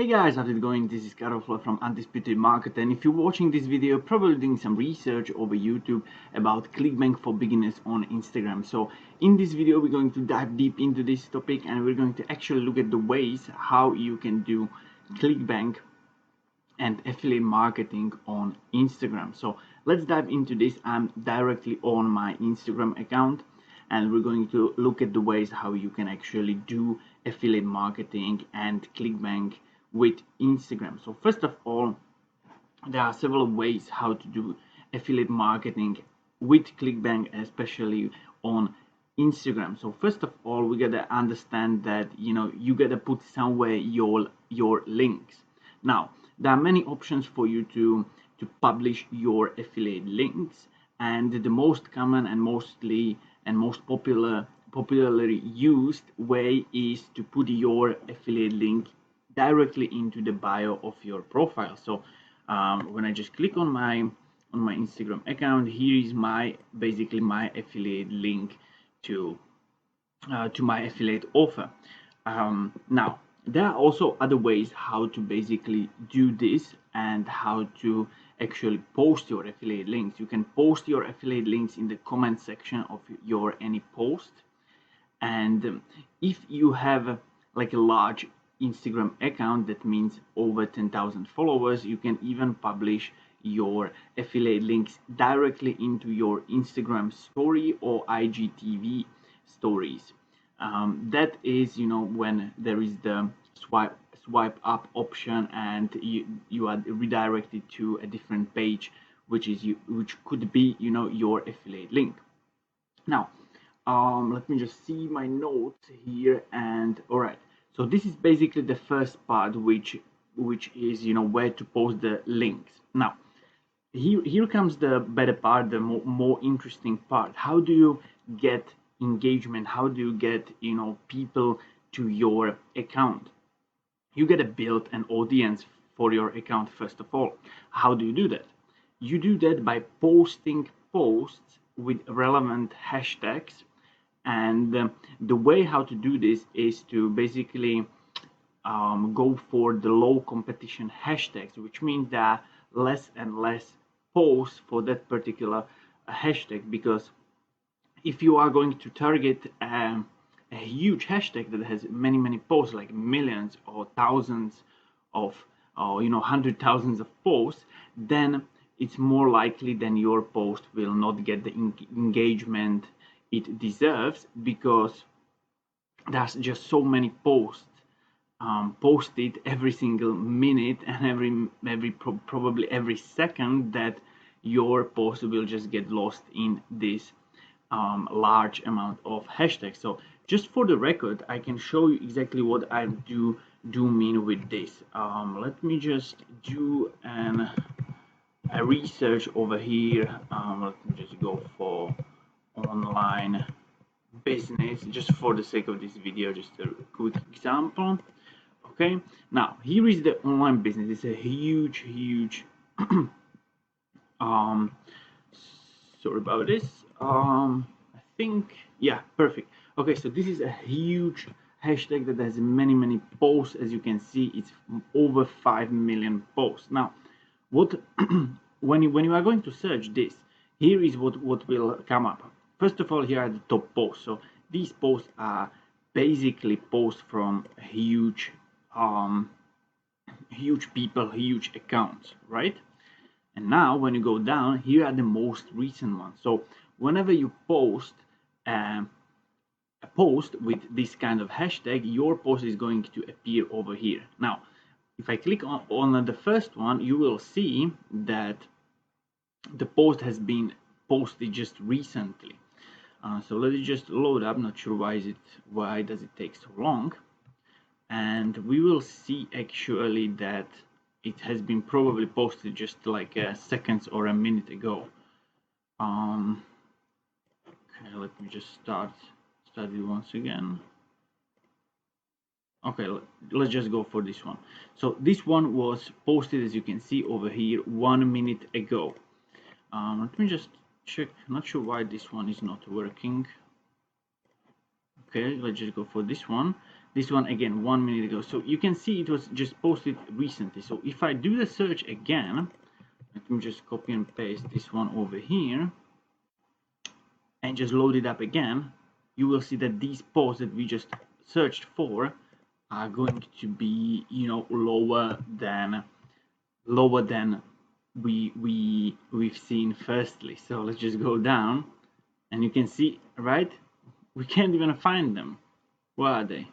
Hey guys, how's it going? This is Karol from Undisputed Market, and if you're watching this video, probably doing some research over YouTube about Clickbank for beginners on Instagram. So in this video, we're going to dive deep into this topic, and we're going to actually look at the ways how you can do Clickbank and affiliate marketing on Instagram. So let's dive into this. I'm directly on my Instagram account, and we're going to look at the ways how you can actually do affiliate marketing and Clickbank with Instagram. So first of all, there are several ways how to do affiliate marketing with Clickbank, especially on Instagram. So first of all, we gotta understand that you gotta put somewhere your links. Now there are many options for you to publish your affiliate links, and the most common and most popularly used way is to put your affiliate link directly into the bio of your profile. So when I just click on my Instagram account, here is basically my affiliate link to my affiliate offer. Now there are also other ways how to basically do this and how to actually post your affiliate links. You can post your affiliate links in the comment section of your any post, and if you have like a large Instagram account, that means over 10,000 followers, you can even publish your affiliate links directly into your Instagram story or IGTV stories. That is, when there is the swipe up option, and you are redirected to a different page, which could be your affiliate link. Now let me just see my notes here, and all right, so this is basically the first part, which is where to post the links. Now here comes the better part, the more interesting part. How do you get engagement? How do you get people to your account? You gotta build an audience for your account first of all. How do you do that? You do that by posting posts with relevant hashtags, and the way how to do this is to basically go for the low competition hashtags, which means that less and less posts for that particular hashtag. Because if you are going to target a huge hashtag that has many posts, like millions or thousands of hundred thousands of posts, then it's more likely than your post will not get the engagement it deserves, because there's just so many posts posted every single minute and probably every second, that your post will just get lost in this large amount of hashtags. So just for the record, I can show you exactly what I do mean with this. Let me just do a research over here. Let me just go for online business, just for the sake of this video, just a quick example. Okay, now here is the online business. It's a huge sorry about this. I think, yeah, perfect. Okay, so this is a huge hashtag that has many posts. As you can see, it's over 5 million posts. Now what when you are going to search this, here is what will come up. First of all, here are the top posts. So these posts are basically posts from huge people, huge accounts, right? And now when you go down, here are the most recent ones. So whenever you post a post with this kind of hashtag, your post is going to appear over here. Now if I click on the first one, you will see that the post has been posted just recently. So let it just load up. Not sure why does it take so long. And we will see actually that it has been probably posted just like seconds or a minute ago. Okay, let me just start it once again. Okay, let's just go for this one. So this one was posted, as you can see over here, 1 minute ago. Let me just check. Not sure why this one is not working. Okay, let's just go for this one. this one again 1 minute ago. So you can see it was just posted recently. So if I do the search again, let me just copy and paste this one over here and just load it up again, you will see that these posts that we just searched for are going to be, you know, lower than we've seen firstly. So let's just go down and you can see, right, we can't even find them. Where are they?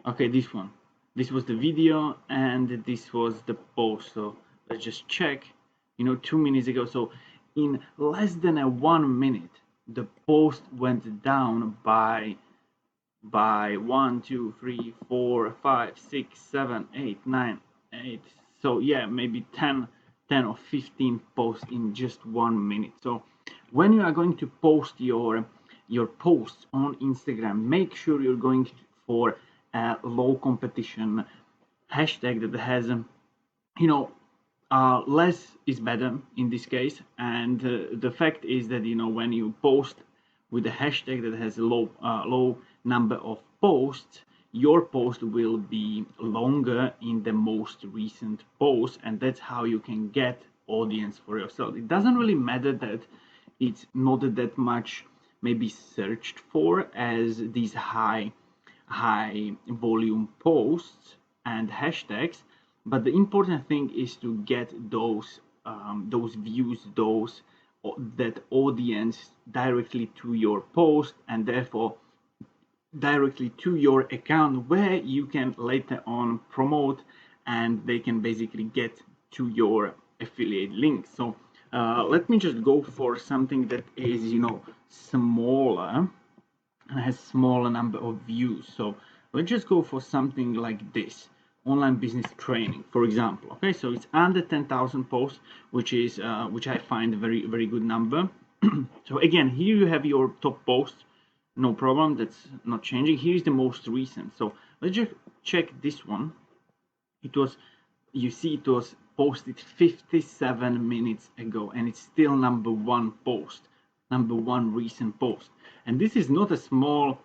Okay, this one, this was the video and this was the post. So let's just check, you know, 2 minutes ago. So in less than a 1 minute the post went down by 1 2 3 4 5 6 7 8 9 8. So yeah, maybe 10 or 15 posts in just 1 minute. So when you are going to post your posts on Instagram, make sure you're going for a low competition hashtag that has, you know, less is better in this case. And the fact is that, you know, when you post with a hashtag that has a low number of posts, your post will be longer in the most recent post, and that's how you can get audience for yourself. It doesn't really matter that it's not that much maybe searched for as these high volume posts and hashtags, but the important thing is to get those views, that audience directly to your post, and therefore directly to your account, where you can later on promote and they can basically get to your affiliate link. So let me just go for something that is, you know, smaller and has smaller number of views. So let's just go for something like this, online business training, for example. Okay, so it's under 10,000 posts, which I find a very good number. So again, here you have your top posts, no problem, that's not changing. Here's the most recent. So let's just check this one. It was, you see, it was posted 57 minutes ago, and it's still number one recent post. And this is not a small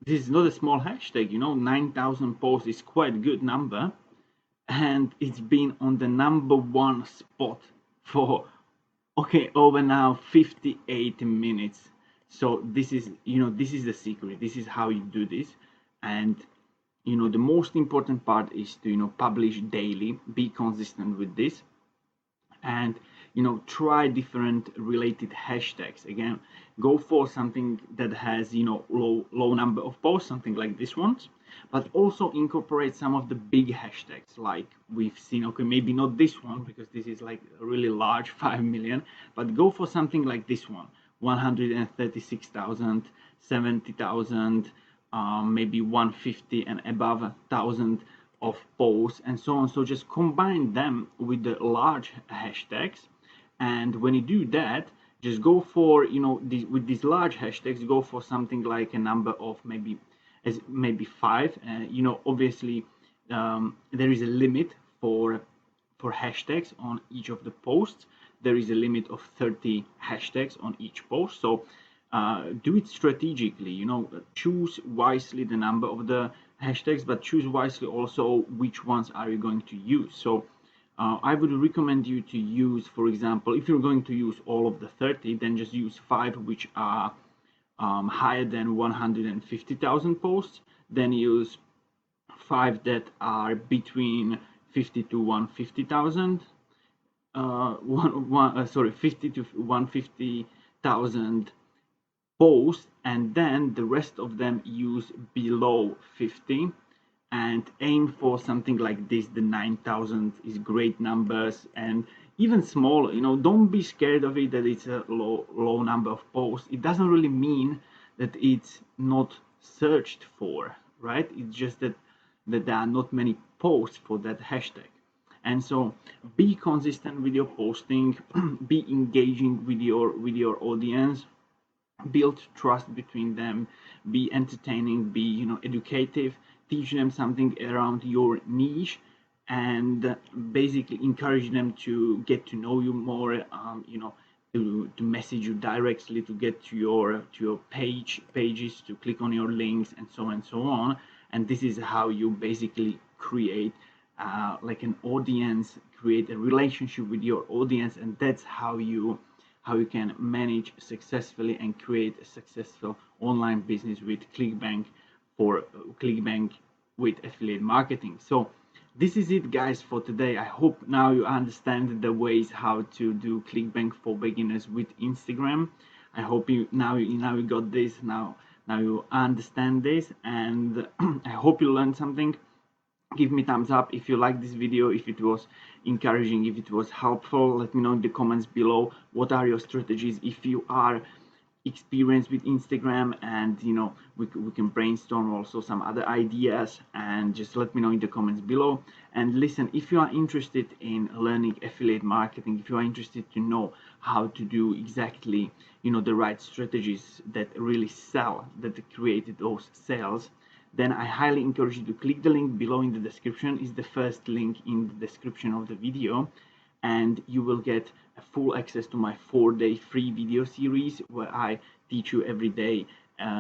hashtag, you know. 9,000 posts is quite a good number, and it's been on the number one spot for over now 58 minutes. So this is, you know, this is the secret. This is how you do this. And you know, the most important part is to, you know, publish daily, be consistent with this, and you know, try different related hashtags. Again, go for something that has, you know, low number of posts, something like this one, but also incorporate some of the big hashtags like we've seen. Okay, maybe not this one because this is like really large, 5 million, but go for something like this one, 136,000, 70,000, maybe 150 and above 1,000 of posts and so on. So just combine them with the large hashtags, and when you do that, just go for, you know, with these large hashtags, go for something like a number of maybe 5. You know, obviously there is a limit for hashtags on each of the posts. There is a limit of 30 hashtags on each post. So do it strategically, you know, choose wisely the number of the hashtags, but choose wisely also which ones are you going to use. So I would recommend you to use, for example, if you're going to use all of the 30, then just use 5 which are higher than 150,000 posts, then use 5 that are between 50 to 150,000, 50 to 150,000 posts, and then the rest of them use below 50, and aim for something like this. The 9,000 is great numbers, and even smaller, you know, don't be scared of it that it's a low number of posts. It doesn't really mean that it's not searched for, right? It's just that there are not many posts for that hashtag. And so be consistent with your posting, be engaging with your audience, build trust between them, be entertaining, be, you know, educative, teach them something around your niche, and basically encourage them to get to know you more, you know, to message you directly, to get to your pages, to click on your links, and so on, and this is how you basically create like an audience, create a relationship with your audience, and that's how you can manage successfully and create a successful online business with Clickbank with affiliate marketing. So this is it, guys, for today. I hope now you understand the ways how to do Clickbank for beginners with Instagram. I hope you got this, now you understand this, and I hope you learned something. Give me thumbs up if you like this video, if it was encouraging, if it was helpful. Let me know in the comments below what are your strategies if you are experienced with Instagram, and we can brainstorm also some other ideas, and just let me know in the comments below. And listen, if you are interested in learning affiliate marketing, if you are interested to know how to do exactly the right strategies that really sell, that create those sales, then I highly encourage you to click the link below in the description. Is the first link in the description of the video, and you will get a full access to my 4-day free video series where I teach you every day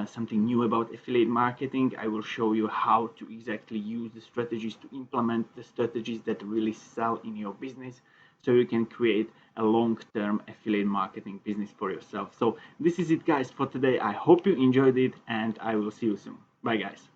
something new about affiliate marketing. I will show you how to exactly use the strategies, to implement the strategies that really sell in your business, so you can create a long-term affiliate marketing business for yourself. So this is it, guys, for today. I hope you enjoyed it, and I will see you soon. Bye, guys.